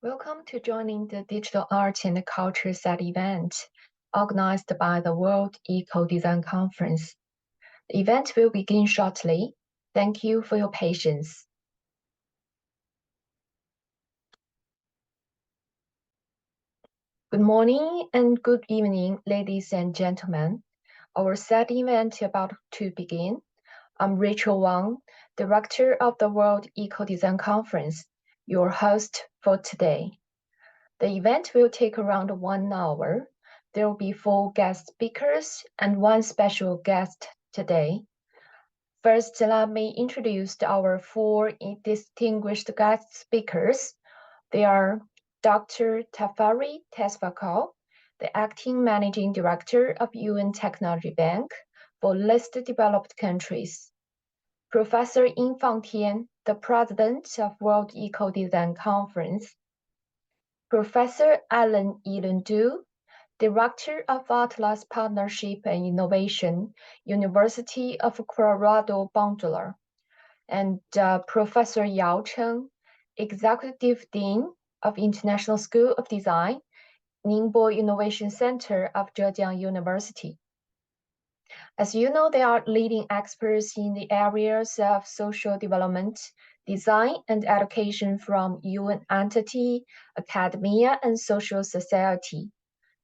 Welcome to joining the Digital Art and Culture Set event, organized by the World Eco-Design Conference. The event will begin shortly. Thank you for your patience. Good morning and good evening, ladies and gentlemen. Our set event is about to begin. I'm Rachel Wang, Director of the World Eco-Design Conference, your host for today. The event will take around 1 hour. There will be 4 guest speakers and 1 special guest today. First, let me introduce our 4 distinguished guest speakers. They are Dr. Tafari Tesfakal, the Acting Managing Director of UN Technology Bank for Least Developed Countries. Professor Yingfang Tian, the President of World Eco-Design Conference. Professor Alan Yilun-Du, Director of Atlas Partnership and Innovation, University of Colorado Boulder, and Professor Yao Cheng, Executive Dean of International School of Design, Ningbo Innovation Center of Zhejiang University. As you know, they are leading experts in the areas of social development, design, and education from UN entity, academia, and social society.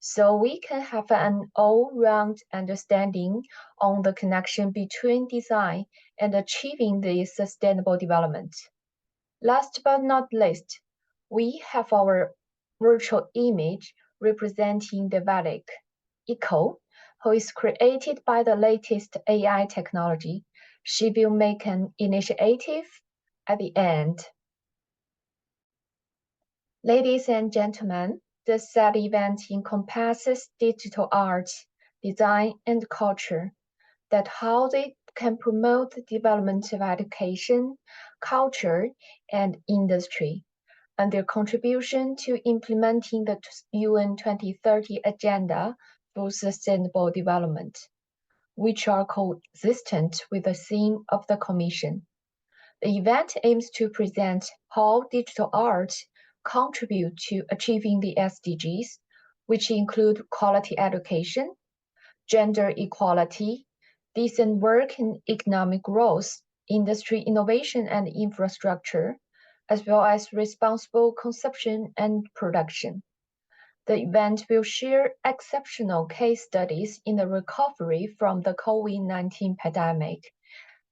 So we can have an all-round understanding on the connection between design and achieving the sustainable development. Last but not least, we have our virtual image representing the Valak Eco, who is created by the latest AI technology. She will make an initiative at the end. Ladies and gentlemen, the SET event encompasses digital art, design, and culture, that how they can promote the development of education, culture, and industry, and their contribution to implementing the UN 2030 Agenda for Sustainable Development, which are consistent with the theme of the Commission. The event aims to present how digital art contribute to achieving the SDGs, which include quality education, gender equality, decent work and economic growth, industry innovation and infrastructure, as well as responsible consumption and production. The event will share exceptional case studies in the recovery from the COVID-19 pandemic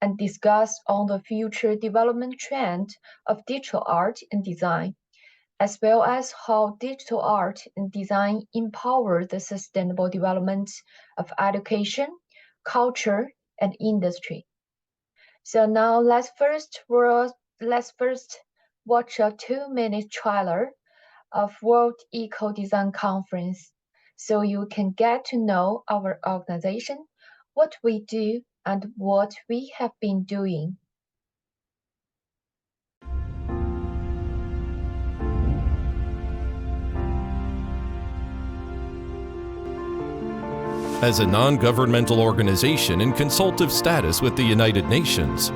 and discuss on the future development trend of digital art and design, as well as how digital art and design empower the sustainable development of education, culture, and industry. So now let's first watch a 2-minute trailer of World Eco-Design Conference, so you can get to know our organization, what we do, and what we have been doing. As a non-governmental organization in consultative status with the United Nations,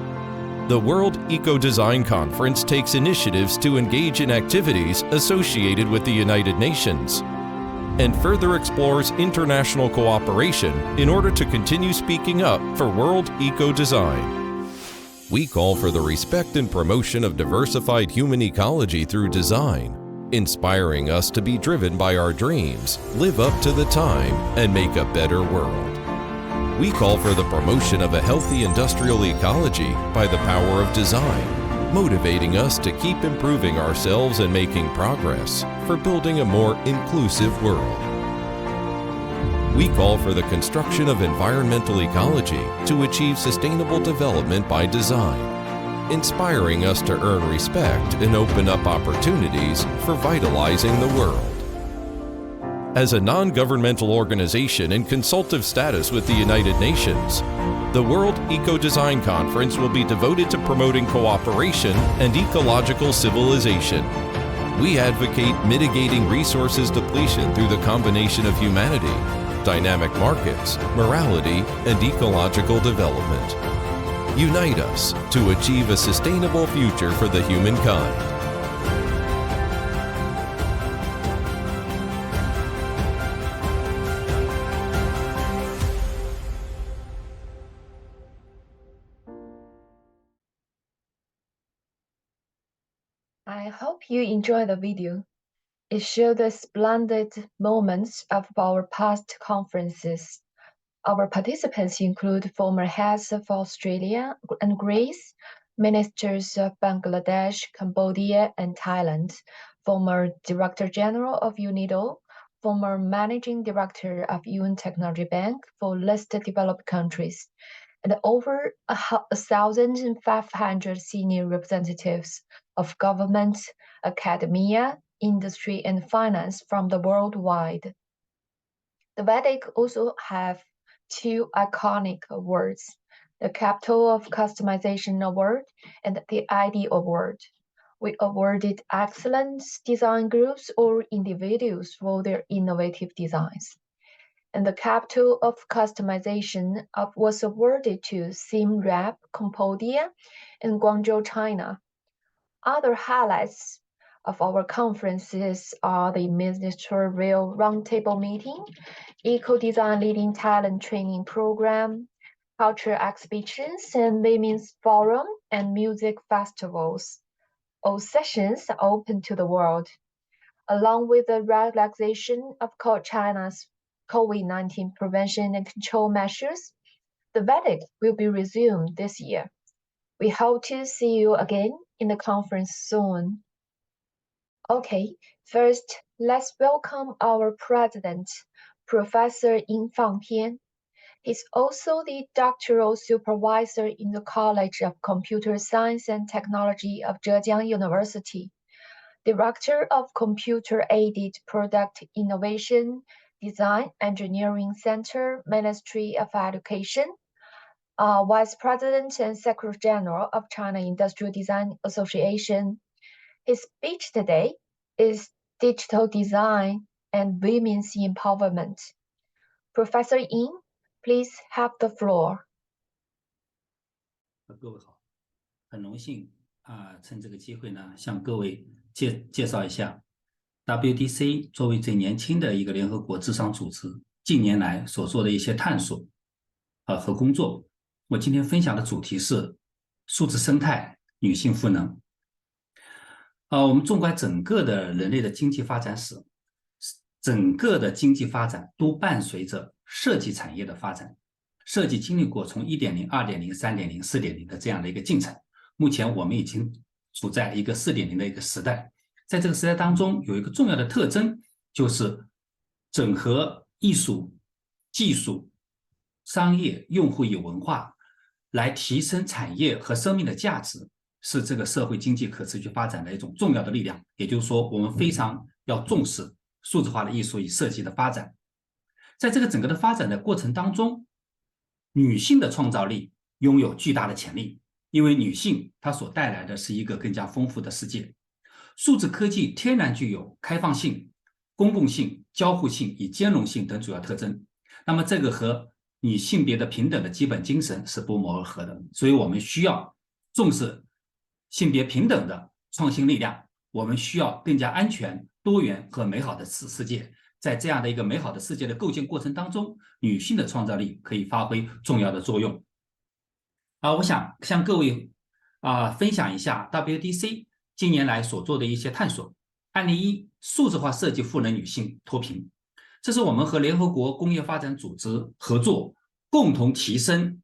the World Eco-Design Conference takes initiatives to engage in activities associated with the United Nations and further explores international cooperation in order to continue speaking up for world eco-design. We call for the respect and promotion of diversified human ecology through design, inspiring us to be driven by our dreams, live up to the time, and make a better world. We call for the promotion of a healthy industrial ecology by the power of design, motivating us to keep improving ourselves and making progress for building a more inclusive world. We call for the construction of environmental ecology to achieve sustainable development by design, inspiring us to earn respect and open up opportunities for vitalizing the world. As a non-governmental organization in consultative status with the United Nations, the World Eco-Design Conference will be devoted to promoting cooperation and ecological civilization. We advocate mitigating resources depletion through the combination of humanity, dynamic markets, morality, and ecological development. Unite us to achieve a sustainable future for the humankind. I hope you enjoy the video. It shows the splendid moments of our past conferences. Our participants include former heads of Australia and Greece, ministers of Bangladesh, Cambodia, and Thailand, former Director General of UNIDO, former Managing Director of UN Technology Bank for listed developed countries, and over 1,500 senior representatives of government, academia, industry, and finance from the worldwide. The VEDIC also have two iconic awards, the Capital of Customization Award and the ID Award. We awarded excellent design groups or individuals for their innovative designs. And the Capital of Customization was awarded to SIMRAP Cambodia and Guangzhou, China. Other highlights of our conferences are the Ministerial Roundtable Meeting, Eco-Design Leading Talent Training Program, cultural exhibitions and women's forum and music festivals. All sessions are open to the world. Along with the relaxation of China's COVID-19 prevention and control measures, the VEDIC will be resumed this year. We hope to see you again in the conference soon. Okay, first, let's welcome our president, Professor Ying Fangtian. He's also the doctoral supervisor in the College of Computer Science and Technology of Zhejiang University, Director of Computer-Aided Product Innovation, Design Engineering Center, Ministry of Education, Vice President and Secretary General of China Industrial Design Association. His speech today is Digital Design and Women's Empowerment. Professor Ying, please have the floor. 各位好，很荣幸趁这个机会呢，向各位介绍一下 WDC 作为最年轻的一个联合国智商组织，近年来所做的一些探索和工作。我今天分享的主题是数字生态、女性赋能。我们纵观整个的人类的经济发展史，整个的经济发展都伴随着设计产业的发展。设计经历过从 1.0、2.0、3.0、4.0 的这样的一个进程，目前我们已经处在一个 4.0 的一个时代。在这个时代当中，有一个重要的特征，就是整合艺术、技术、商业、用户与文化，来提升产业和生命的价值，是这个社会经济可持续发展的一种重要的力量。也就是说，我们非常要重视数字化的艺术与设计的发展。在这个整个的发展的过程当中，女性的创造力拥有巨大的潜力，因为女性她所带来的是一个更加丰富的世界。数字科技天然具有开放性、公共性、交互性与兼容性等主要特征。那么这个和女性别的平等的基本精神是不谋而合的，所以我们需要重视性别平等的创新力量，我们需要更加安全、多元和美好的世界。在这样的一个美好的世界的构建过程当中，女性的创造力可以发挥重要的作用。我想向各位分享一下 WDC 近年来所做的一些探索。案例一：数字化设计赋能女性脱贫。这是我们和联合国工业发展组织合作，共同提升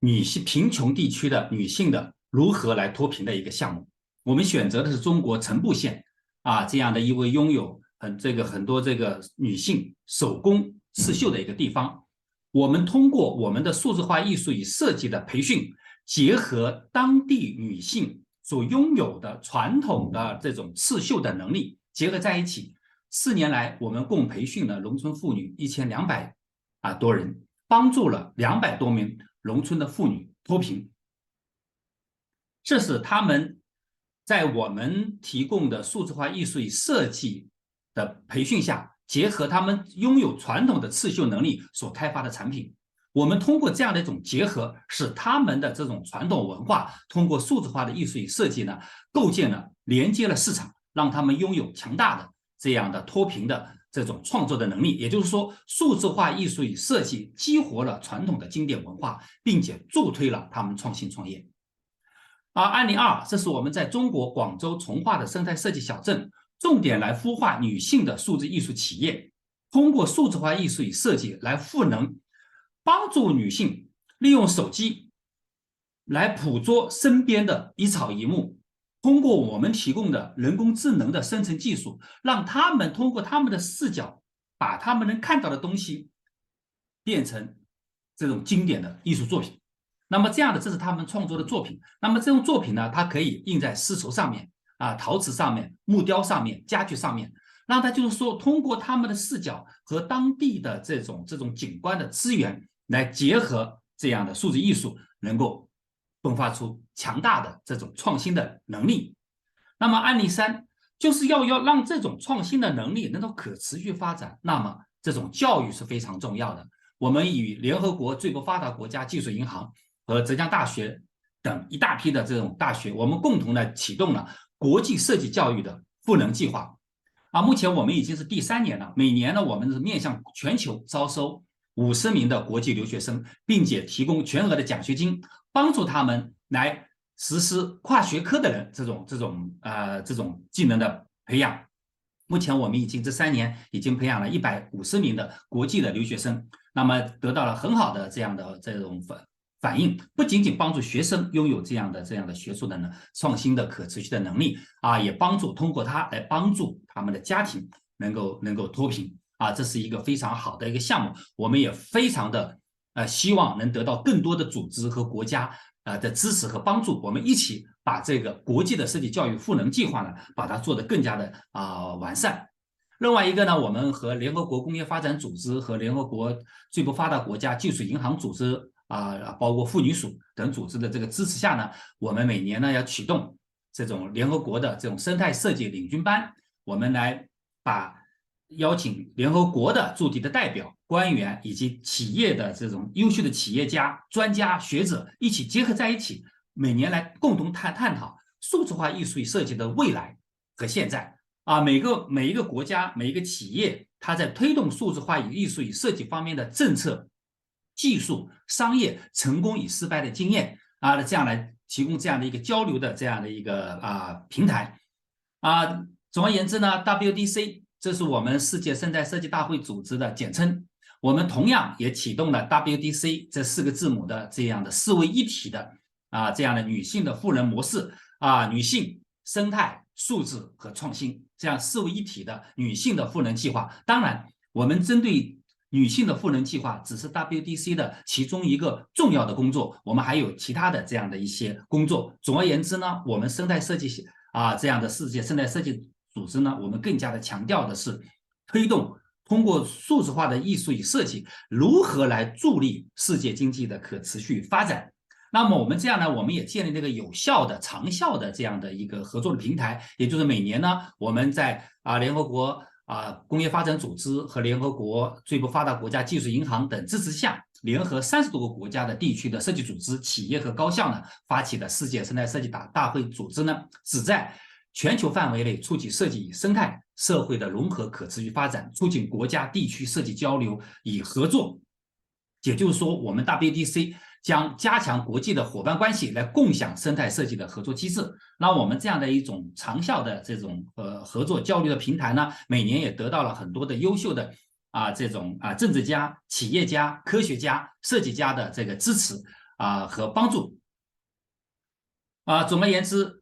女性贫穷地区的女性的如何来脱贫的一个项目。我们选择的是中国成都县这样的一位拥有很多女性手工刺绣的一个地方。我们通过我们的数字化艺术与设计的培训，结合当地女性所拥有的传统的这种刺绣的能力结合在一起。4年来，我们共培训了农村妇女1200多人，帮助了200多名农村的妇女脱贫。这是他们在我们提供的数字化艺术与设计的培训下，结合他们拥有传统的刺绣能力所开发的产品。我们通过这样的一种结合，使他们的这种传统文化通过数字化的艺术与设计呢，构建了连接了市场，让他们拥有强大的这样的脱贫的这种创作的能力。也就是说，数字化艺术与设计激活了传统的经典文化，并且助推了他们创新创业。案例2，这是我们在中国广州从化的生态设计小镇，重点来孵化女性的数字艺术企业，通过数字化艺术与设计来赋能，帮助女性利用手机来捕捉身边的一草一木，通过我们提供的人工智能的生成技术，让他们通过他们的视角，把他们能看到的东西变成这种经典的艺术作品。那么这样的，这是他们创作的作品。那么这种作品呢，它可以印在丝绸上面陶瓷上面、木雕上面、家具上面，让它就是说，通过他们的视角和当地的这种景观的资源来结合这样的数字艺术，能够迸发出强大的这种创新的能力。那么案例3就是要让这种创新的能力能够可持续发展，那么这种教育是非常重要的。我们与联合国最不发达国家技术银行和浙江大学等一大批的这种大学，我们共同的启动了国际设计教育的赋能计划。目前我们已经是第3年了，每年呢，我们是面向全球招收50名的国际留学生，并且提供全额的奖学金，帮助他们来实施跨学科的人这种技能的培养。目前我们已经这3年已经培养了150名的国际的留学生，那么得到了很好的这种反应，不仅仅帮助学生拥有这样的学术的创新的可持续的能力也通过它来帮助他们的家庭能够脱贫这是一个非常好的一个项目。我们也非常的希望能得到更多的组织和国家的支持和帮助，我们一起把这个国际的设计教育赋能计划呢，把它做得更加的完善。另外一个呢，我们和联合国工业发展组织和联合国最不发达国家技术银行组织包括妇女署等组织的这个支持下呢，我们每年呢要启动这种联合国的这种生态设计领军班，我们来邀请联合国的驻地的代表、官员以及企业的这种优秀的企业家、专家学者一起结合在一起，每年来共同探讨数字化艺术与设计的未来和现在每一个国家、每一个企业，它在推动数字化与艺术与设计方面的政策、技术、商业成功与失败的经验这样来提供这样的一个交流的这样的一个平台总而言之呢 ，WDC 这是我们世界生态设计大会组织的简称。我们同样也启动了 WDC 这4个字母的这样的4位一体的这样的女性的赋能模式女性、生态、数字和创新这样4位一体的女性的赋能计划。当然，我们针对女性的赋能计划只是 WDC 的其中一个重要的工作，我们还有其他的这样的一些工作。总而言之呢，我们生态设计这样的世界生态设计组织呢，我们更加的强调的是推动通过数字化的艺术与设计如何来助力世界经济的可持续发展。那么我们这样呢，我们也建立这个有效的、长效的这样的一个合作的平台，也就是每年呢，我们在联合国工业发展组织和联合国最不发达国家技术银行等支持下，联合30多个国家的地区的设计组织、企业和高校呢，发起的世界生态设计大会组织呢，旨在全球范围内促进设计与生态社会的融合可持续发展，促进国家地区设计交流与合作。也就是说，我们 WDC 将加强国际的伙伴关系，来共享生态设计的合作机制。那我们这样的一种长效的这种合作交流的平台呢，每年也得到了很多的优秀的这种政治家、企业家、科学家、设计家的这个支持和帮助。总而言之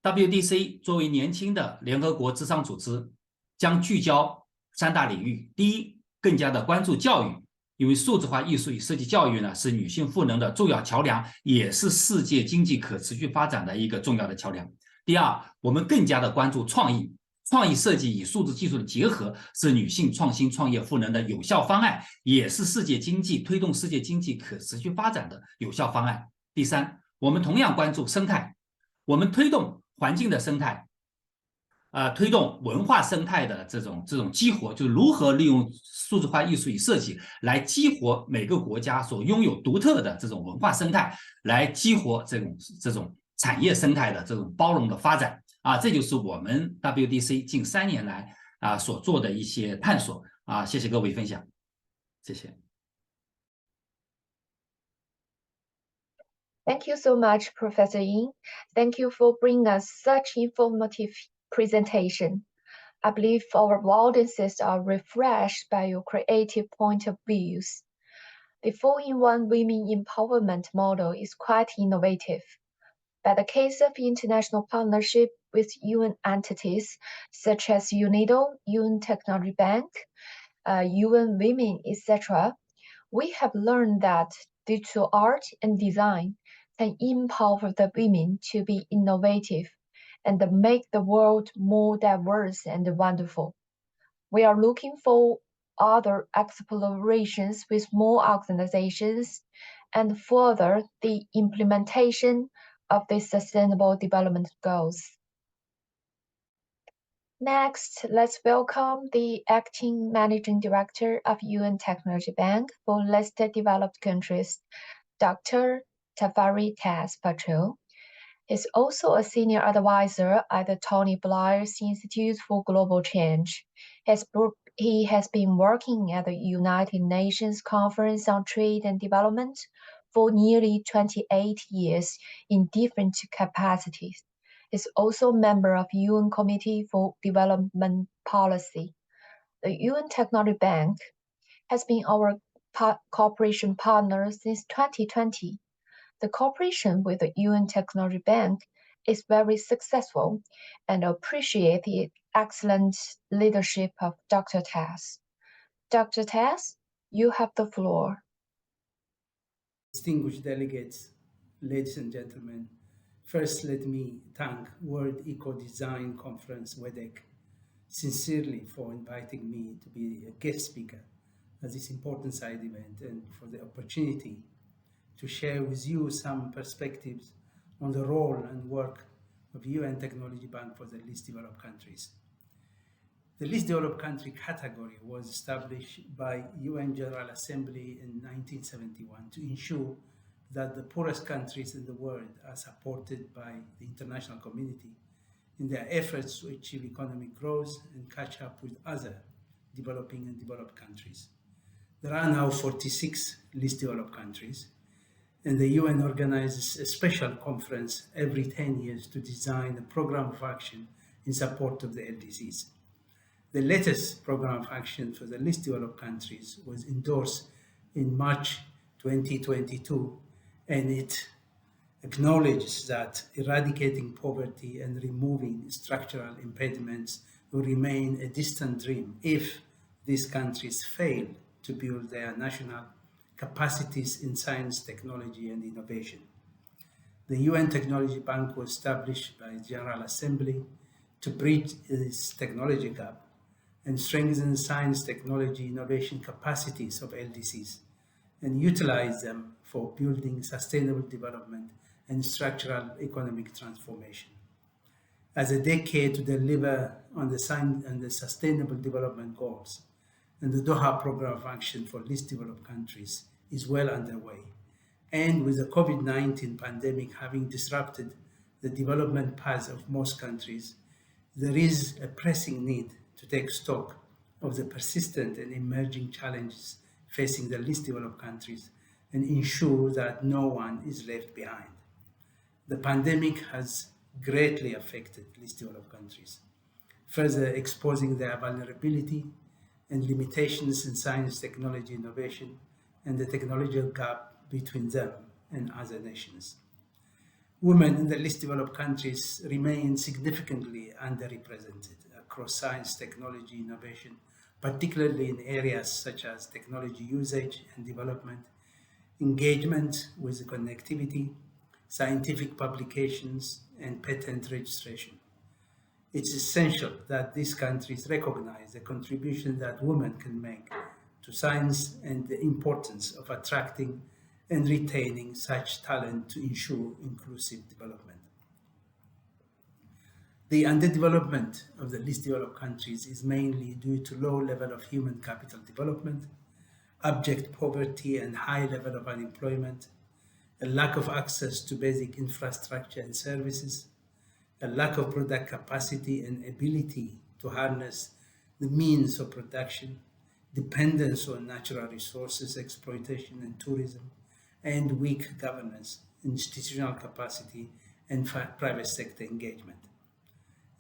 ，WDC 作为年轻的联合国智商组织，将聚焦3大领域。第一，更加的关注教育，因为数字化艺术与设计教育呢，是女性赋能的重要桥梁，也是世界经济可持续发展的一个重要的桥梁。第二，我们更加的关注创意，创意设计与数字技术的结合，是女性创新创业赋能的有效方案，也是推动世界经济可持续发展的有效方案。第三，我们同样关注生态，我们推动环境的生态，推动文化生态的这种激活，就是如何利用数字化艺术与设计来激活每个国家所拥有独特的这种文化生态，来激活这种产业生态的这种包容的发展这就是我们 WDC 近3年来所做的一些探索谢谢各位分享，谢谢。Thank you so much, Professor Yin. Thank you for bringing us such informative presentation. I believe our audiences are refreshed by your creative point of views. The 4-in-1 women empowerment model is quite innovative. By the case of international partnership with UN entities such as UNIDO, UN Technology Bank, UN Women, etc., we have learned that digital art and design can empower the women to be innovative and make the world more diverse and wonderful. We are looking for other explorations with more organizations and further the implementation of the Sustainable Development Goals. Next, let's welcome the Acting Managing Director of UN Technology Bank for Less Developed Countries, Dr. Tafari Taz Patel. He's also a senior advisor at the Tony Blair's Institute for Global Change. He has been working at the United Nations Conference on Trade and Development for nearly 28 years in different capacities. He's also a member of UN Committee for Development Policy. The UN Technology Bank has been our cooperation partner since 2020. The cooperation with the UN Technology Bank is very successful and appreciate the excellent leadership of Dr. Taz. Dr. Taz, you have the floor. Distinguished delegates, ladies and gentlemen, first let me thank World Eco Design Conference, WEDEC, sincerely for inviting me to be a guest speaker at this important side event and for the opportunity to share with you some perspectives on the role and work of UN Technology Bank for the least developed countries. The least developed country category was established by UN General Assembly in 1971 to ensure that the poorest countries in the world are supported by the international community in their efforts to achieve economic growth and catch up with other developing and developed countries. There are now 46 least developed countries, and the UN organizes a special conference every 10 years to design a program of action in support of the LDCs. The latest program of action for the least developed countries was endorsed in March 2022, and it acknowledges that eradicating poverty and removing structural impediments will remain a distant dream if these countries fail to build their national capacities in science, technology, and innovation. The UN Technology Bank was established by the General Assembly to bridge this technology gap and strengthen science, technology, innovation capacities of LDCs and utilize them for building sustainable development and structural economic transformation. As a decade to deliver on the Sustainable Development Goals, and the Doha Program of Action for Least Developed Countries is well underway. And with the COVID-19 pandemic having disrupted the development paths of most countries, there is a pressing need to take stock of the persistent and emerging challenges facing the least developed countries and ensure that no one is left behind. The pandemic has greatly affected least developed countries, further exposing their vulnerability and limitations in science, technology, innovation, and the technological gap between them and other nations. Women in the least developed countries remain significantly underrepresented across science, technology, innovation, particularly in areas such as technology usage and development, engagement with connectivity, scientific publications, and patent registration. It's essential that these countries recognize the contribution that women can make to science and the importance of attracting and retaining such talent to ensure inclusive development. The underdevelopment of the least developed countries is mainly due to low level of human capital development, abject poverty and high level of unemployment, a lack of access to basic infrastructure and services, a lack of product capacity and ability to harness the means of production, dependence on natural resources, exploitation and tourism, and weak governance institutional capacity, and private sector engagement.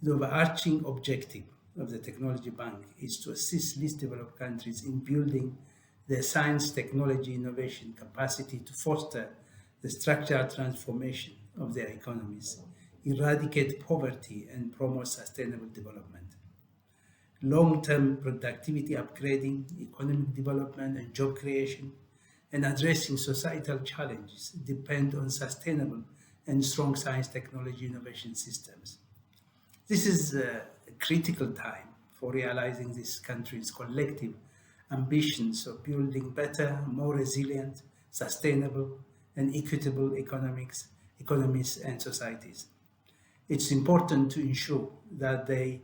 The overarching objective of the Technology Bank is to assist least developed countries in building their science, technology, innovation capacity to foster the structural transformation of their economies, eradicate poverty, and promote sustainable development. Long-term productivity upgrading, economic development, and job creation, and addressing societal challenges depend on sustainable and strong science, technology, innovation systems. This is a critical time for realizing this country's collective ambitions of building better, more resilient, sustainable, and equitable economies and societies. It's important to ensure that they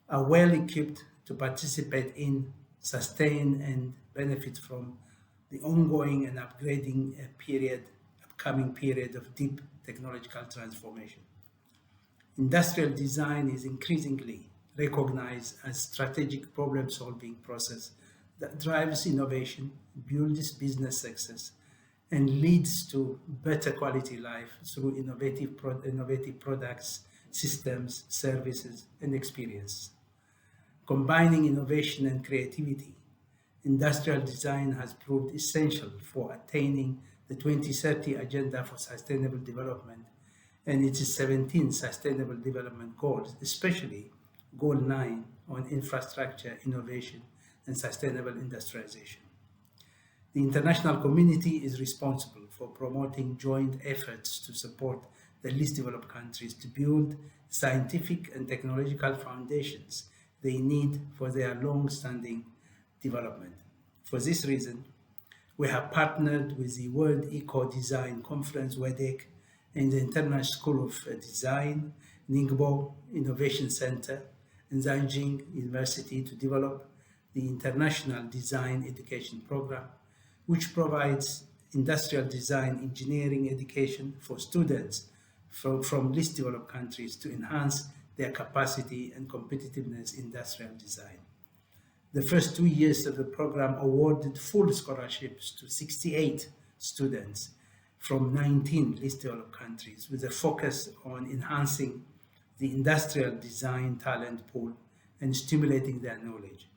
are well equipped to participate in, sustain, and benefit from the ongoing and upcoming period of deep technological transformation. Industrial design is increasingly recognized as strategic problem-solving process that drives innovation, builds business success, and leads to better quality life through innovative products, systems, services, and experiences. Combining innovation and creativity, industrial design has proved essential for attaining the 2030 Agenda for Sustainable Development and its 17 Sustainable Development Goals, especially Goal 9 on infrastructure, innovation, and sustainable industrialization. The international community is responsible for promoting joint efforts to support the least developed countries to build scientific and technological foundations they need for their long-standing development. For this reason, we have partnered with the World Eco-Design Conference, WEDEC, and the International School of Design, Ningbo Innovation Center, and Zhanjiang University to develop the International Design Education Program, which provides industrial design engineering education for students from least developed countries to enhance their capacity and competitiveness in industrial design. The first 2 years of the program awarded full scholarships to 68 students from 19 least developed countries with a focus on enhancing the industrial design talent pool and stimulating their knowledge.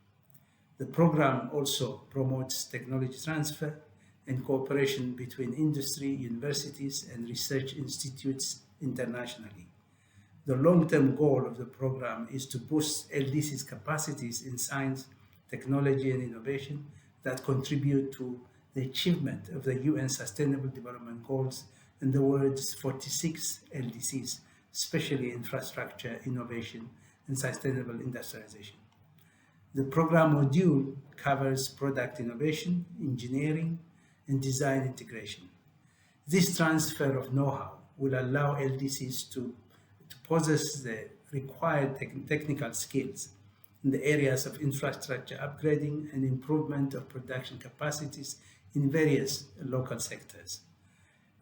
The program also promotes technology transfer and cooperation between industry, universities, and research institutes internationally. The long-term goal of the program is to boost LDC's capacities in science, technology, and innovation that contribute to the achievement of the UN Sustainable Development Goals and the world's 46 LDCs, especially infrastructure, innovation, and sustainable industrialization. The program module covers product innovation, engineering, and design integration. This transfer of know-how will allow LDCs to possess the required technical skills in the areas of infrastructure upgrading and improvement of production capacities in various local sectors.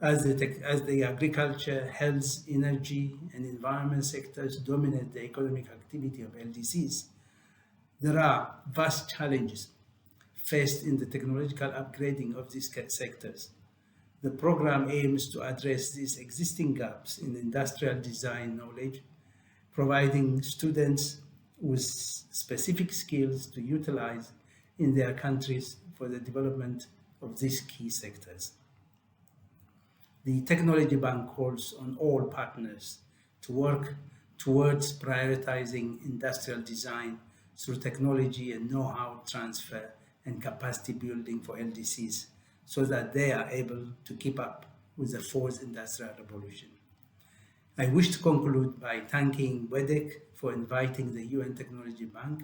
As the agriculture, health, energy, and environment sectors dominate the economic activity of LDCs, there are vast challenges faced in the technological upgrading of these sectors. The program aims to address these existing gaps in industrial design knowledge, providing students with specific skills to utilize in their countries for the development of these key sectors. The Technology Bank calls on all partners to work towards prioritizing industrial design through technology and know-how transfer and capacity building for LDCs so that they are able to keep up with the fourth industrial revolution. I wish to conclude by thanking WEDEC for inviting the UN Technology Bank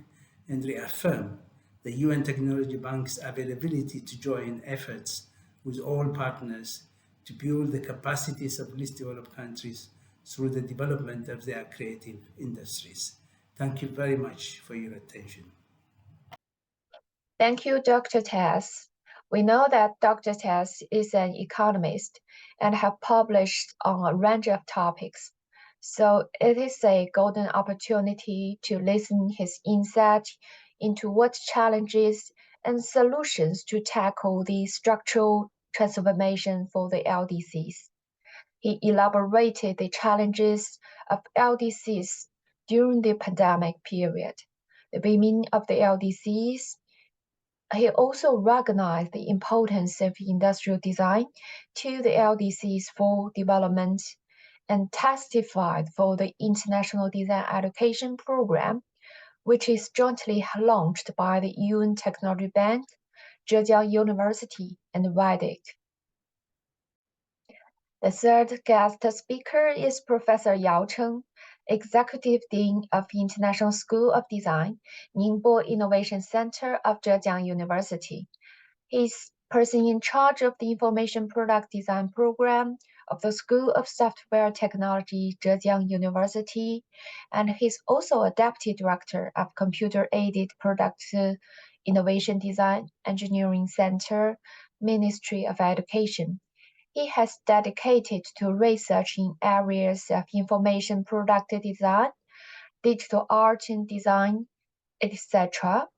and reaffirm the UN Technology Bank's availability to join efforts with all partners to build the capacities of least developed countries through the development of their creative industries. Thank you very much for your attention. Thank you, Dr. Tess. We know that Dr. Tess is an economist and have published on a range of topics. So it is a golden opportunity to listen his insight into what challenges and solutions to tackle the structural transformation for the LDCs. He elaborated the challenges of LDCs during the pandemic period, the women of the LDCs. He also recognized the importance of industrial design to the LDCs for development and testified for the International Design Education Program, which is jointly launched by the UN Technology Bank, Zhejiang University, and WIDIC. The third guest speaker is Professor Yao Cheng, Executive Dean of International School of Design, Ningbo Innovation Center of Zhejiang University. He's person in charge of the Information Product Design Program of the School of Software Technology, Zhejiang University, and he's also a Deputy Director of Computer-Aided Product Innovation Design Engineering Center, Ministry of Education. He has dedicated to research in areas of information product design, digital art and design, etc.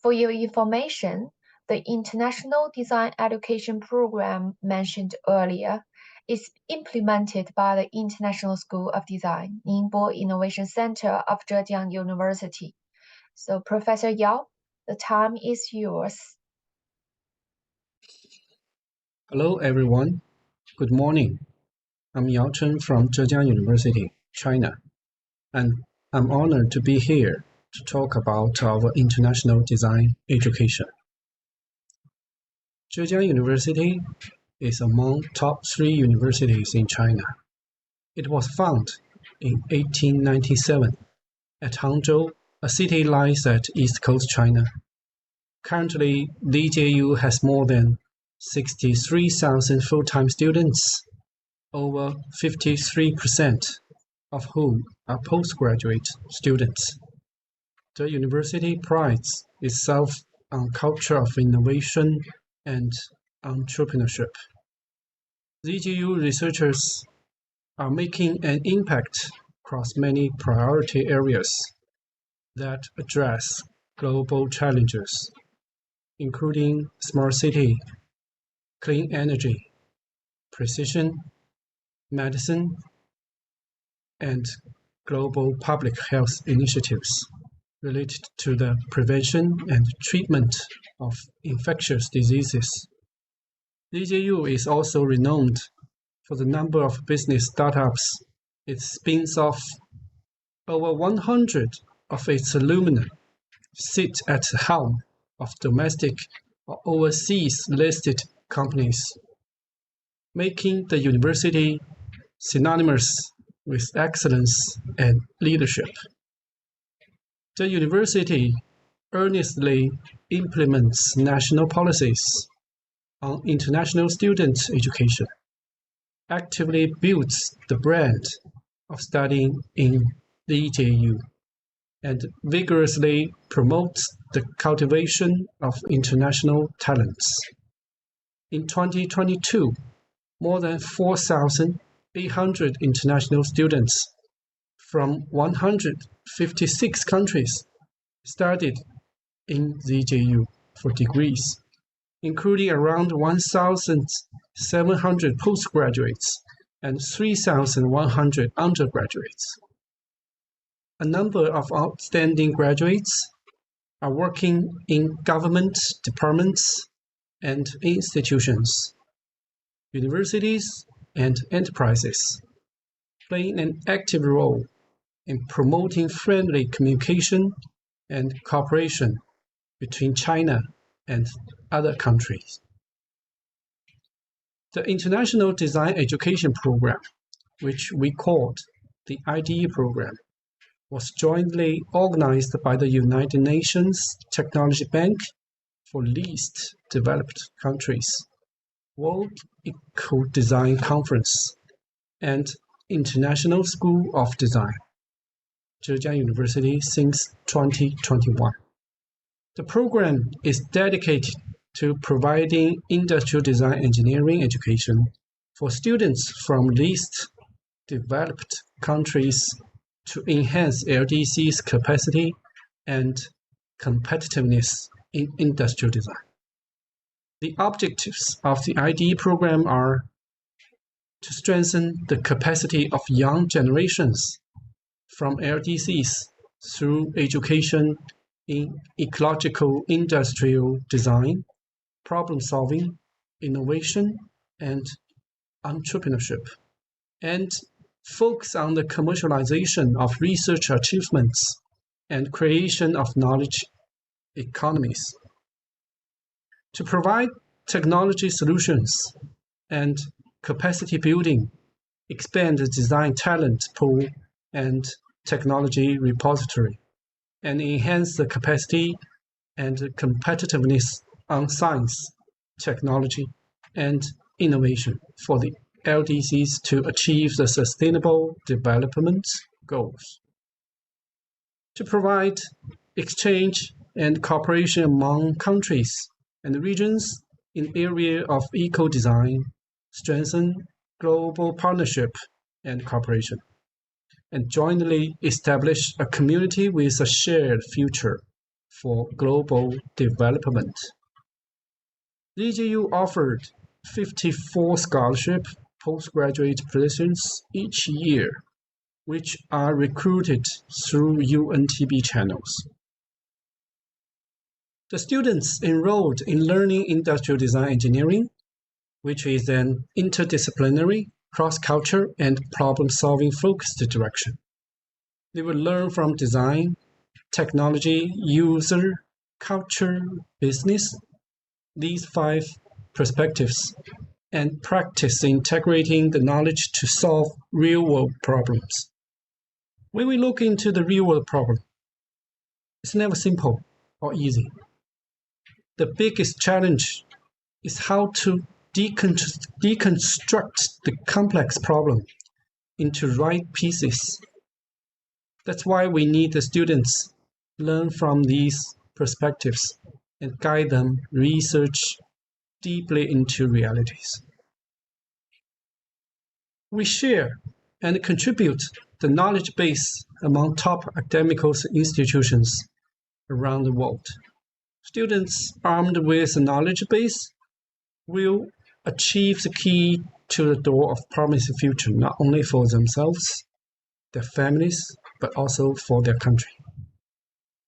For your information, the International Design Education Program mentioned earlier is implemented by the International School of Design, Ningbo Innovation Center of Zhejiang University. So, Professor Yao, the time is yours. Hello, everyone. Good morning. I'm Yao Chen from Zhejiang University, China, and I'm honored to be here to talk about our international design education. Zhejiang University is among top 3 universities in China. It was founded in 1897 at Hangzhou, a city lies at East Coast China. Currently, DJU has more than 63,000 full-time students, over 53% of whom are postgraduate students. The university prides itself on culture of innovation and entrepreneurship. DJU researchers are making an impact across many priority areas that address global challenges, including smart city, clean energy, precision, medicine, and global public health initiatives related to the prevention and treatment of infectious diseases. DJU is also renowned for the number of business startups it spins off. Over 100 of its alumni sit at the helm of domestic or overseas listed companies, making the university synonymous with excellence and leadership. The university earnestly implements national policies on international student education, actively builds the brand of studying in DJU, and vigorously promotes the cultivation of international talents. In 2022, more than 4,800 international students from 156 countries studied in DJU for degrees, including around 1,700 postgraduates and 3,100 undergraduates. A number of outstanding graduates are working in government departments and institutions, universities, and enterprises, playing an active role in promoting friendly communication and cooperation between China and other countries. The International Design Education Program, which we called the IDE program, was jointly organized by the United Nations Technology Bank for Least Developed Countries, World Eco-Design Conference, and International School of Design, Zhejiang University since 2021. The program is dedicated to providing industrial design engineering education for students from least developed countries to enhance LDC's capacity and competitiveness in industrial design. The objectives of the IDE program are to strengthen the capacity of young generations from LDCs through education in ecological industrial design, problem-solving, innovation, and entrepreneurship, and focus on the commercialization of research achievements and creation of knowledge economies. To provide technology solutions and capacity building, expand the design talent pool and technology repository, and enhance the capacity and competitiveness on science, technology, and innovation for the LDCs to achieve the Sustainable Development Goals. To provide exchange and cooperation among countries and regions in the area of eco-design, strengthen global partnership and cooperation, and jointly establish a community with a shared future for global development. DGU offered 54 scholarship postgraduate positions each year, which are recruited through UNTB channels. The students enrolled in Learning Industrial Design Engineering, which is an interdisciplinary, cross-culture, and problem-solving focused direction. They will learn from design, technology, user, culture, business, these 5 perspectives, and practice integrating the knowledge to solve real-world problems. When we look into the real-world problem, it's never simple or easy. The biggest challenge is how to deconstruct the complex problem into right pieces. That's why we need the students learn from these perspectives and guide them research deeply into realities. We share and contribute the knowledge base among top academic institutions around the world. Students armed with a knowledge base will achieve the key to the door of promising future, not only for themselves, their families, but also for their country.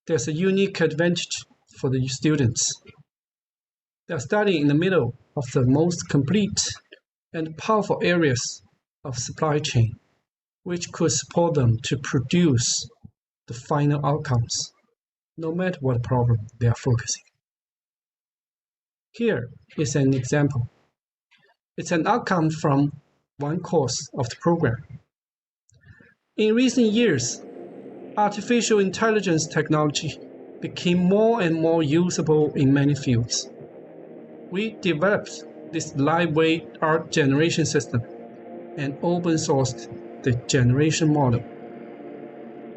There's a unique advantage for the students. They are studying in the middle of the most complete and powerful areas of supply chain, which could support them to produce the final outcomes, no matter what problem they are focusing. Here is an example. It's an outcome from one course of the program. In recent years, artificial intelligence technology became more and more usable in many fields. We developed this lightweight art generation system and open-sourced the generation model.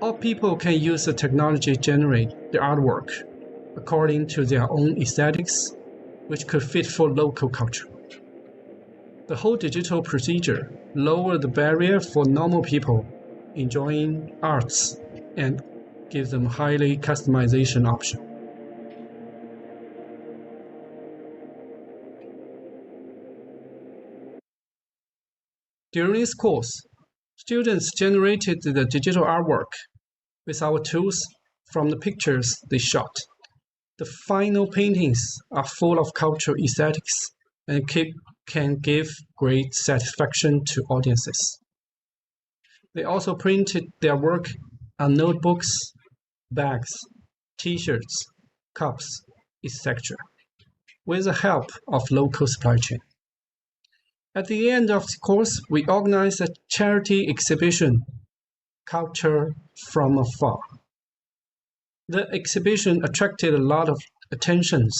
All people can use the technology to generate the artwork according to their own aesthetics, which could fit for local culture. The whole digital procedure lowered the barrier for normal people enjoying arts and gives them highly customization option. During this course, students generated the digital artwork with our tools from the pictures they shot. The final paintings are full of cultural aesthetics and can give great satisfaction to audiences. They also printed their work on notebooks, bags, t-shirts, cups, etc., with the help of local supply chain. At the end of the course, we organized a charity exhibition, Culture from Afar. The exhibition attracted a lot of attentions,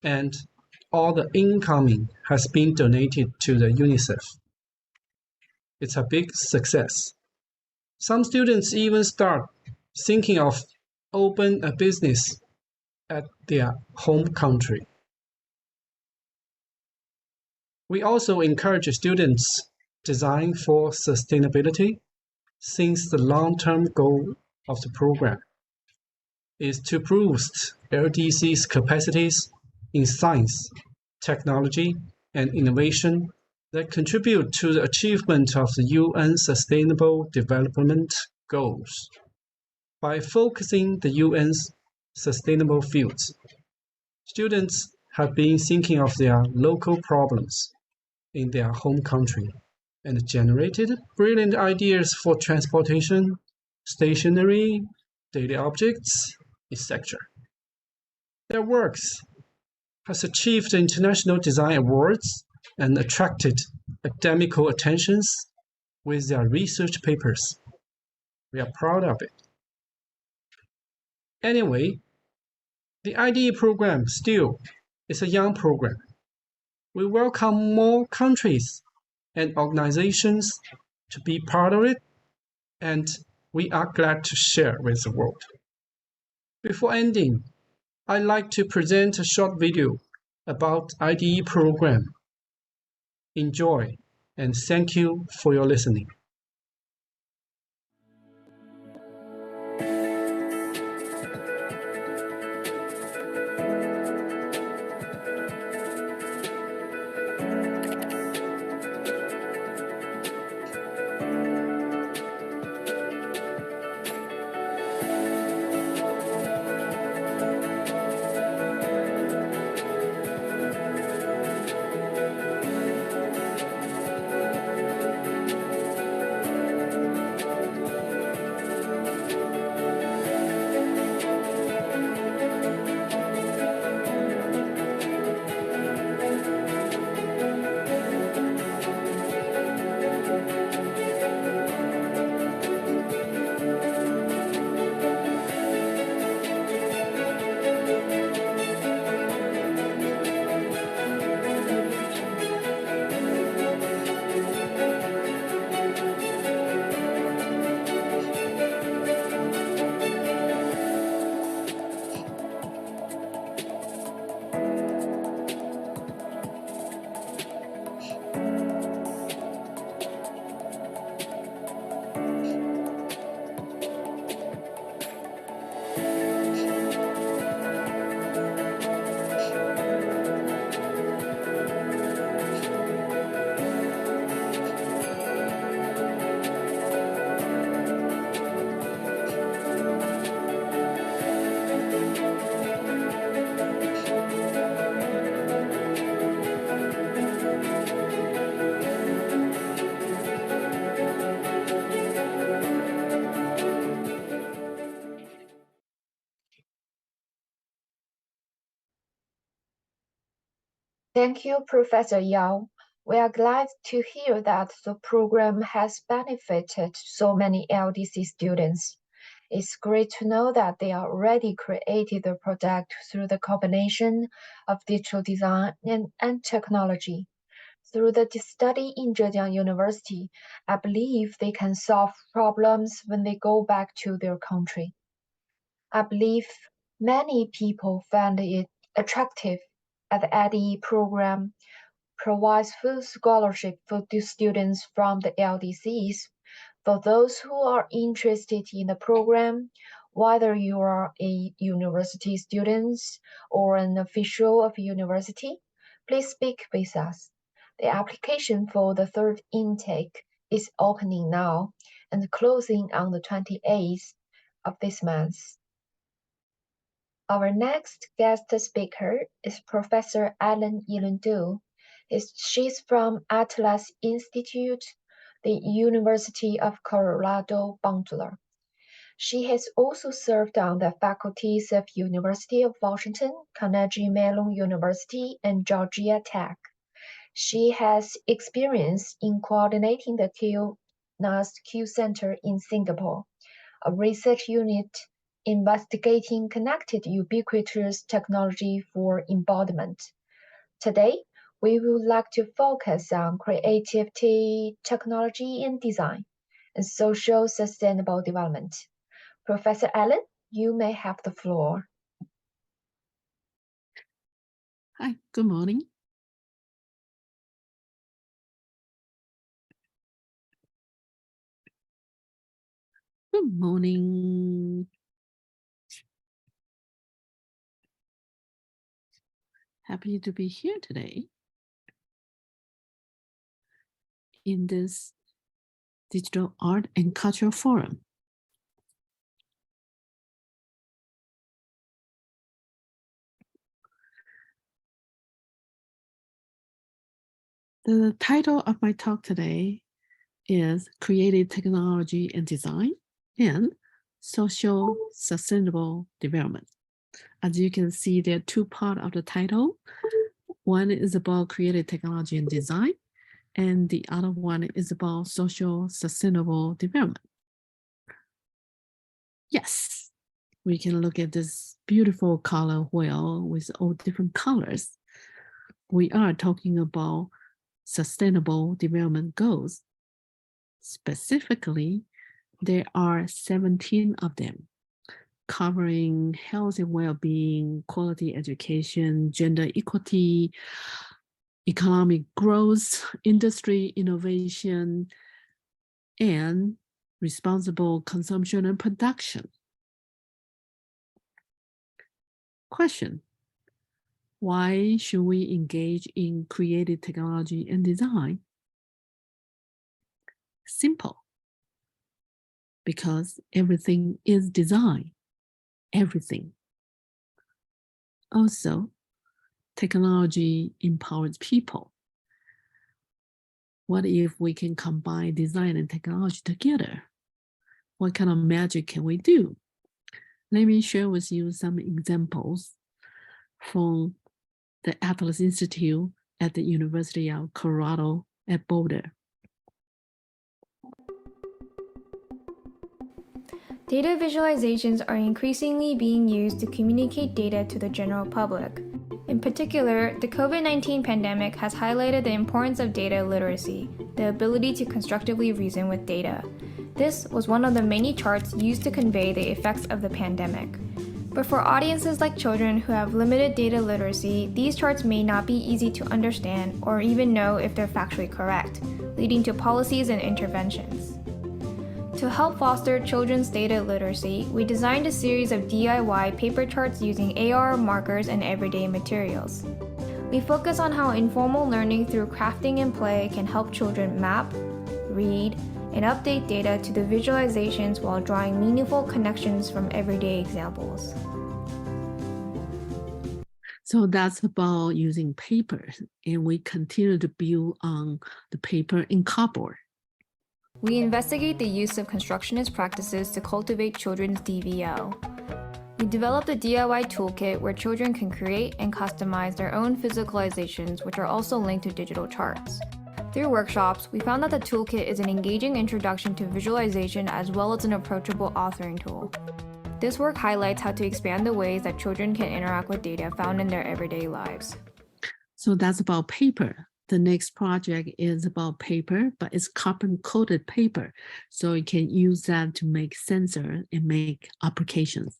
and all the incoming has been donated to the UNICEF. It's a big success. Some students even start thinking of open a business at their home country. We also encourage students design for sustainability, since the long-term goal of the program is to boost LDC's capacities in science, technology, and innovation that contribute to the achievement of the UN Sustainable Development Goals by focusing the UN's sustainable fields. Students have been thinking of their local problems in their home country and generated brilliant ideas for transportation, stationery, daily objects, etc. Their works has achieved international design awards and attracted academical attentions with their research papers. We are proud of it. Anyway, the IDE program still is a young program. We welcome more countries and organizations to be part of it, and we are glad to share with the world. Before ending, I'd like to present a short video about IDE program. Enjoy, and thank you for your listening. Thank you, Professor Yao. We are glad to hear that the program has benefited so many LDC students. It's great to know that they already created the product through the combination of digital design and technology. Through the study in Zhejiang University, I believe they can solve problems when they go back to their country. I believe many people find it attractive as the IDE program provides full scholarship for the students from the LDCs. For those who are interested in the program, whether you are a university student or an official of a university, please speak with us. The application for the third intake is opening now and closing on the 28th of this month. Our next guest speaker is Professor Ellen Yilun-Du. She's from Atlas Institute, the University of Colorado Boulder. She has also served on the faculties of University of Washington, Carnegie Mellon University, and Georgia Tech. She has experience in coordinating the QNAS Q Center in Singapore, a research unit investigating connected ubiquitous technology for embodiment. Today, we would like to focus on creativity, technology, and design, and social sustainable development. Professor Allen, you may have the floor. Hi, good morning. Good morning. Happy to be here today. in this Digital Art and Culture Forum. The title of my talk today is Creative Technology and Design and Social Sustainable Development. As you can see, there are two parts of the title. One is about creative technology and design, and the other one is about social sustainable development. Yes, we can look at this beautiful color wheel with all different colors. We are talking about sustainable development goals. Specifically, there are 17 of them, covering health and well-being, quality education, gender equity, economic growth, industry innovation, and responsible consumption and production. Question: why should we engage in creative technology and design? Simple. Because everything is design. Everything. Also, technology empowers people. What if we can combine design and technology together? What kind of magic can we do? Let me share with you some examples from the Atlas Institute at the University of Colorado at Boulder. Data visualizations are increasingly being used to communicate data to the general public. In particular, the COVID-19 pandemic has highlighted the importance of data literacy, the ability to constructively reason with data. This was one of the many charts used to convey the effects of the pandemic. But for audiences like children who have limited data literacy, these charts may not be easy to understand or even know if they're factually correct, leading to policies and interventions. To help foster children's data literacy, we designed a series of DIY paper charts using AR markers and everyday materials. We focus on how informal learning through crafting and play can help children map, read, and update data to the visualizations while drawing meaningful connections from everyday examples. So that's about using paper, and we continue to build on the paper and cardboard. We investigate the use of constructionist practices to cultivate children's DVL. We developed a DIY toolkit where children can create and customize their own physicalizations, which are also linked to digital charts. Through workshops, we found that the toolkit is an engaging introduction to visualization as well as an approachable authoring tool. This work highlights how to expand the ways that children can interact with data found in their everyday lives. So that's about paper. The next project is about paper, but it's carbon-coated paper. So you can use that to make sensors and make applications.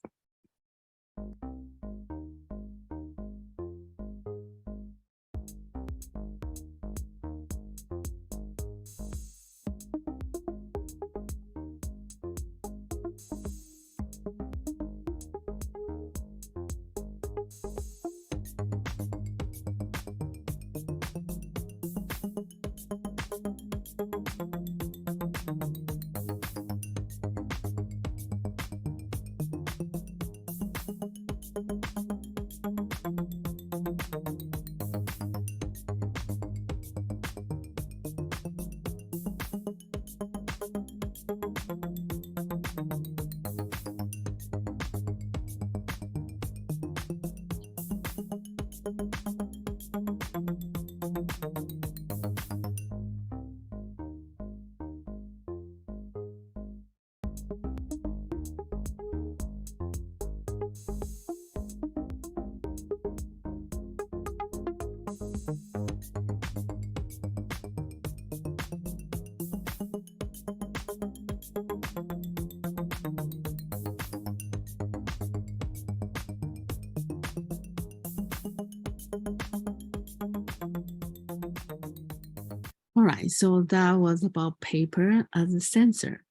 All right, so that was about paper as a sensor.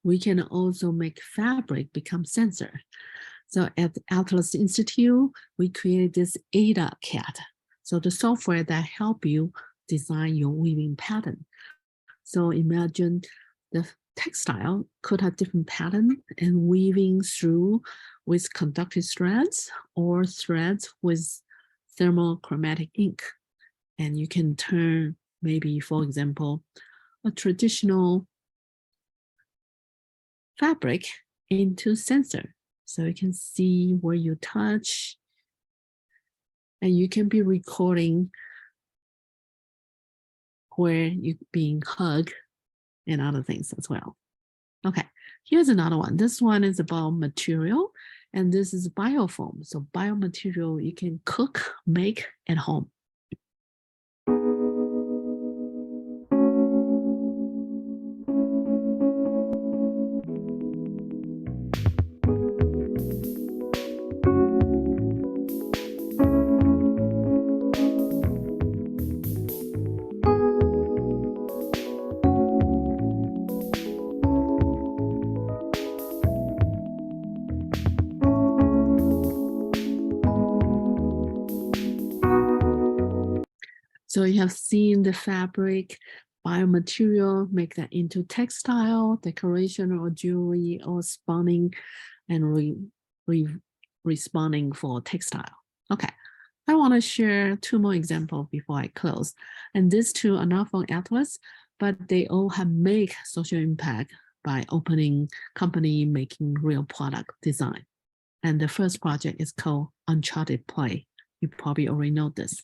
We can also make fabric become sensor. So at the Atlas Institute, we created this ADA CAD. So the software that help you design your weaving pattern. So imagine the textile could have different pattern and weaving through with conductive threads or threads with thermochromatic ink. And you can turn maybe, for example, a traditional fabric into sensor. So you can see where you touch, and you can be recording where you're being hugged and other things as well. Okay, here's another one. This one is about material, and this is biofoam. So biomaterial you can cook, make at home. So you have seen the fabric, biomaterial, make that into textile, decoration or jewelry, or spawning and respawning for textile. Okay, I want to share two more examples before I close. And these two are not from Atlas, but they all have make social impact by opening company making real product design. And the first project is called Uncharted Play. You probably already know this.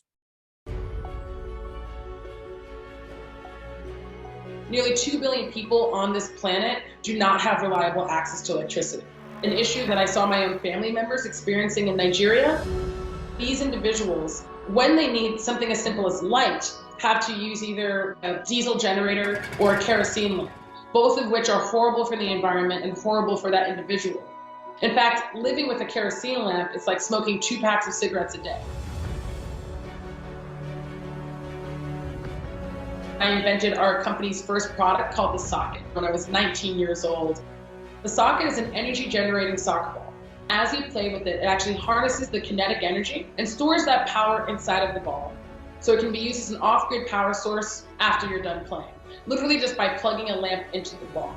Nearly 2 billion people on this planet do not have reliable access to electricity. An issue that I saw my own family members experiencing in Nigeria. These individuals, when they need something as simple as light, have to use either a diesel generator or a kerosene lamp, both of which are horrible for the environment and horrible for that individual. In fact, living with a kerosene lamp is like smoking 2 packs of cigarettes a day. I invented our company's first product called the Socket when I was 19 years old. The Socket is an energy generating soccer ball. As you play with it, it actually harnesses the kinetic energy and stores that power inside of the ball. So it can be used as an off-grid power source after you're done playing, literally just by plugging a lamp into the ball.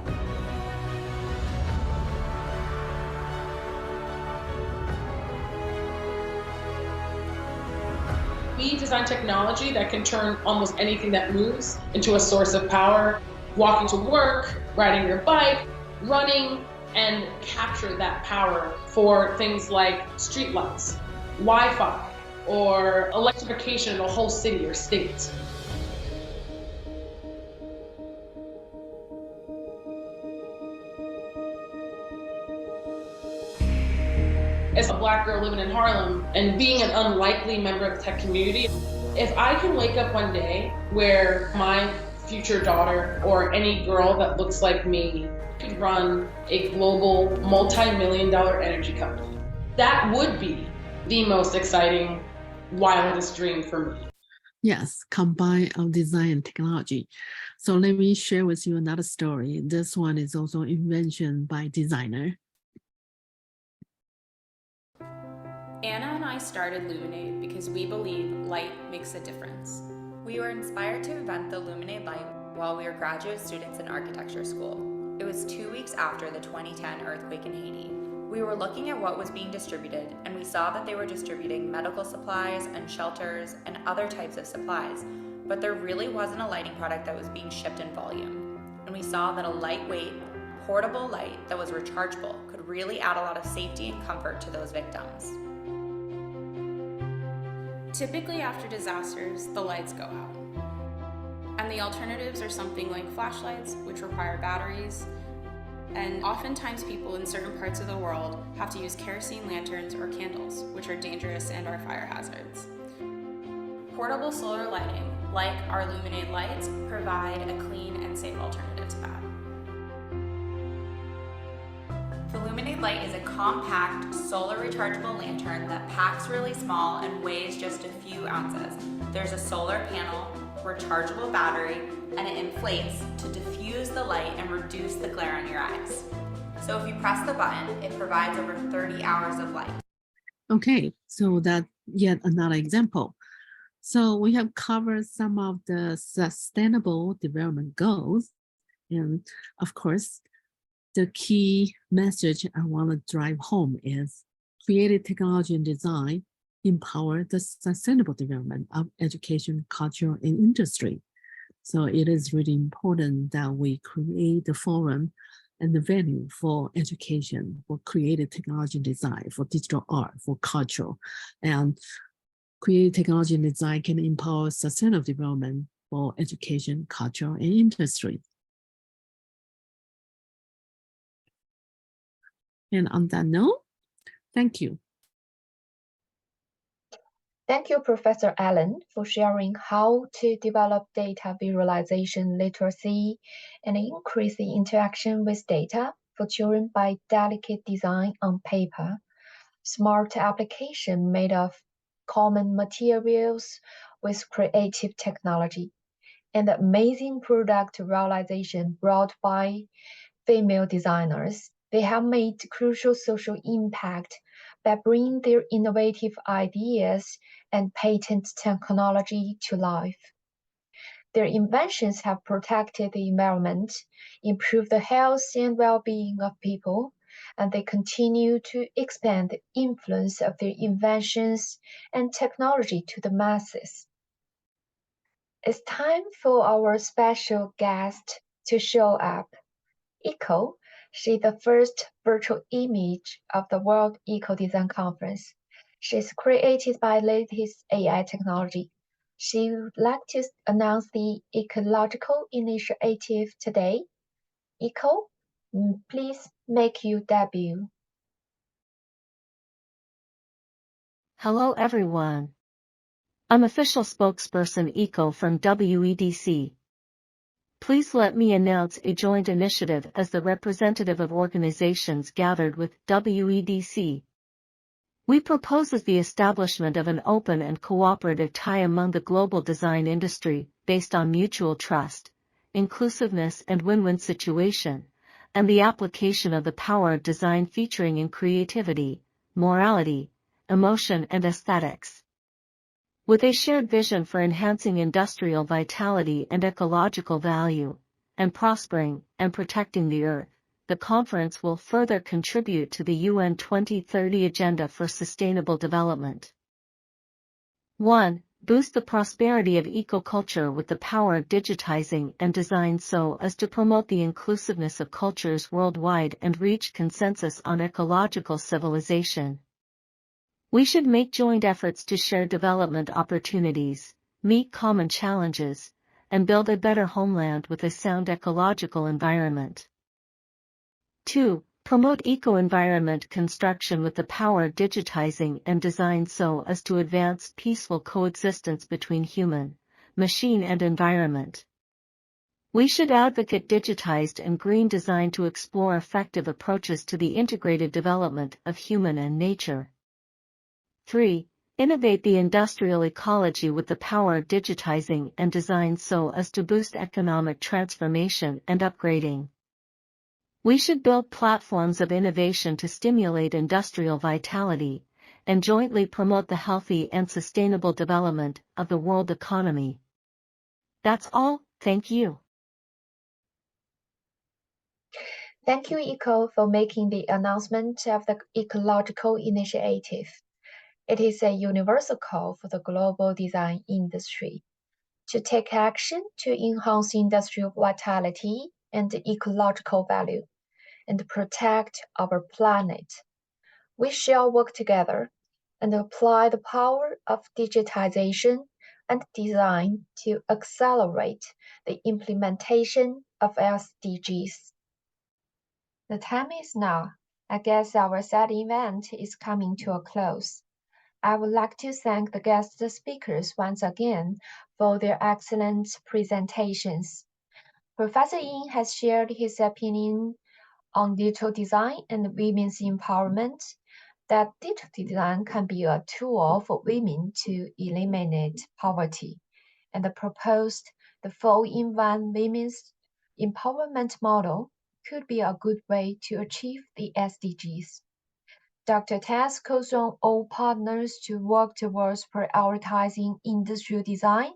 We design technology that can turn almost anything that moves into a source of power. Walking to work, riding your bike, running, and capture that power for things like streetlights, Wi-Fi, or electrification of a whole city or state. As a Black girl living in Harlem and being an unlikely member of the tech community, if I can wake up one day where my future daughter or any girl that looks like me could run a global multi-million-dollar energy company, that would be the most exciting, wildest dream for me. Yes, combine of design and technology. So let me share with you another story. This one is also invention by designer. Anna and I started Luminade because we believe light makes a difference. We were inspired to invent the Luminade light while we were graduate students in architecture school. It was 2 weeks after the 2010 earthquake in Haiti. We were looking at what was being distributed, and we saw that they were distributing medical supplies and shelters and other types of supplies, but there really wasn't a lighting product that was being shipped in volume. And we saw that a lightweight, portable light that was rechargeable could really add a lot of safety and comfort to those victims. Typically after disasters, the lights go out. And the alternatives are something like flashlights, which require batteries. And oftentimes people in certain parts of the world have to use kerosene lanterns or candles, which are dangerous and are fire hazards. Portable solar lighting, like our Luminade lights, provide a clean and safe alternative to that. The Luminade light is a compact, solar rechargeable lantern that packs really small and weighs just a few ounces. There's a solar panel, rechargeable battery, and it inflates to diffuse the light and reduce the glare on your eyes. So if you press the button, it provides over 30 hours of light. Okay, so that's yet another example. So we have covered some of the sustainable development goals. And of course, the key message I want to drive home is creative technology and design empower the sustainable development of education, culture, and industry. So it is really important that we create the forum and the venue for education, for creative technology and design, for digital art, for culture. And creative technology and design can empower sustainable development for education, culture, and industry. And on that note, thank you. Thank you, Professor Allen, for sharing how to develop data visualization literacy and increase the interaction with data for children by delicate design on paper, smart application made of common materials with creative technology, and amazing product realization brought by female designers. They have made crucial social impact by bringing their innovative ideas and patent technology to life. Their inventions have protected the environment, improved the health and well-being of people, and they continue to expand the influence of their inventions and technology to the masses. It's time for our special guest to show up. Eco, she's the first virtual image of the World Eco Design Conference. She's created by latest AI technology. She would like to announce the ecological initiative today. Eco, please make your debut. Hello everyone. I'm official spokesperson ECO from WEDC. Please let me announce a joint initiative as the representative of organizations gathered with WEDC. We propose the establishment of an open and cooperative tie among the global design industry based on mutual trust, inclusiveness and win-win situation, and the application of the power of design featuring in creativity, morality, emotion and aesthetics. With a shared vision for enhancing industrial vitality and ecological value, and prospering and protecting the Earth, the conference will further contribute to the UN 2030 Agenda for Sustainable Development. 1. Boost the prosperity of ecoculture with the power of digitizing and design so as to promote the inclusiveness of cultures worldwide and reach consensus on ecological civilization. We should make joint efforts to share development opportunities, meet common challenges, and build a better homeland with a sound ecological environment. 2. Promote eco-environment construction with the power of digitizing and design so as to advance peaceful coexistence between human, machine and environment. We should advocate digitized and green design to explore effective approaches to the integrated development of human and nature. 3. Innovate the industrial ecology with the power of digitizing and design so as to boost economic transformation and upgrading. We should build platforms of innovation to stimulate industrial vitality and jointly promote the healthy and sustainable development of the world economy. That's all. Thank you. Thank you, ECO, for making the announcement of the ecological initiative. It is a universal call for the global design industry to take action to enhance industrial vitality and ecological value and protect our planet. We shall work together and apply the power of digitization and design to accelerate the implementation of SDGs. The time is now. I guess our sad event is coming to a close. I would like to thank the guest speakers once again for their excellent presentations. Professor Yin has shared his opinion on digital design and women's empowerment, that digital design can be a tool for women to eliminate poverty, and proposed the 4-in-1 women's empowerment model could be a good way to achieve the SDGs. Dr. Tess calls on all partners to work towards prioritizing industrial design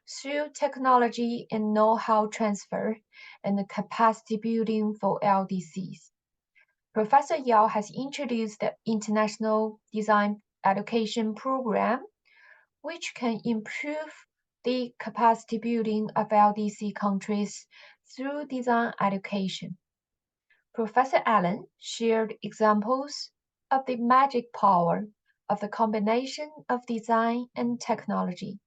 through technology and know-how transfer and capacity building for LDCs. Professor Yao has introduced the International Design Education Program, which can improve the capacity building of LDC countries through design education. Professor Allen shared examples of the magic power of the combination of design and technology,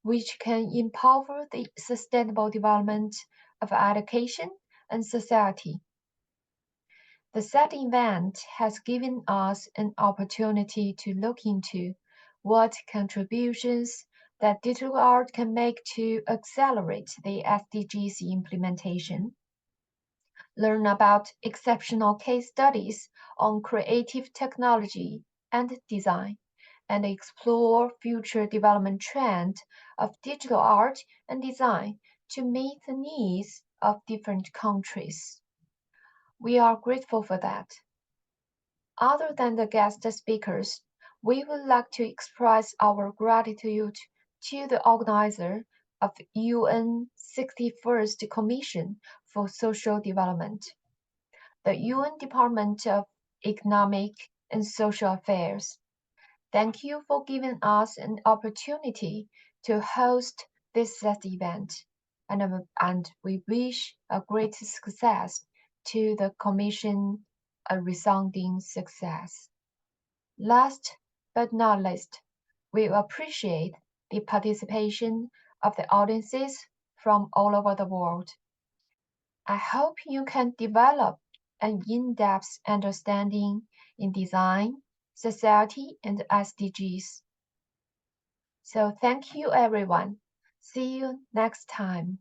which can empower the sustainable development of education and society. The SET event has given us an opportunity to look into what contributions that digital art can make to accelerate the SDGs implementation, learn about exceptional case studies on creative technology and design, and explore future development trends of digital art and design to meet the needs of different countries. We are grateful for that. Other than the guest speakers, we would like to express our gratitude to the organizer of the UN 61st Commission for Social Development, the UN Department of Economic and Social Affairs. Thank you for giving us an opportunity to host this event, and we wish a great success to the Commission, a resounding success. Last but not least, we appreciate the participation of the audiences from all over the world. I hope you can develop an in-depth understanding in design, society, and SDGs. So thank you, everyone. See you next time.